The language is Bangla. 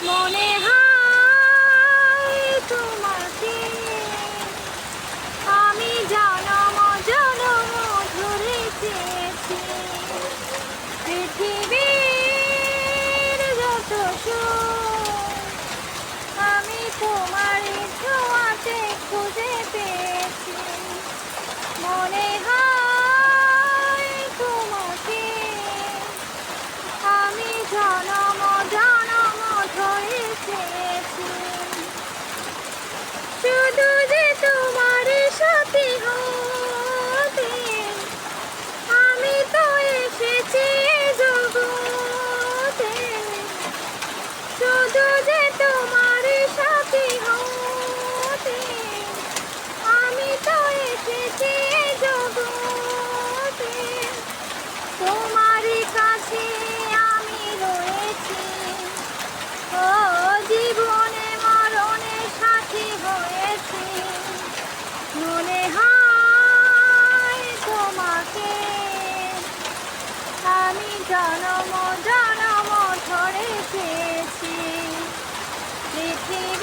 মনে হয় তোমাকে আমি জনম জনম ধরে চেয়েছি। পৃথিবীর যত সুখ আমি তোমার ছোঁয়াতে খুঁজে পেয়েছি। মনে হয় তোমাকে আমি জনম জনম ধরে চেয়েছি। শুধু যে তোমার সাথী হতে আমি তো এসেছি জগতে। শুধু যে তোমার সাথী হতে আমি তো এসেছি জগতে। তোমার কাছে আমি রয়েছি, ও জীবনে মরণে সাথী হয়েছি। মনে হয় তোমাকে আমি জনম জনম ধরে পেয়েছি। পৃথিবী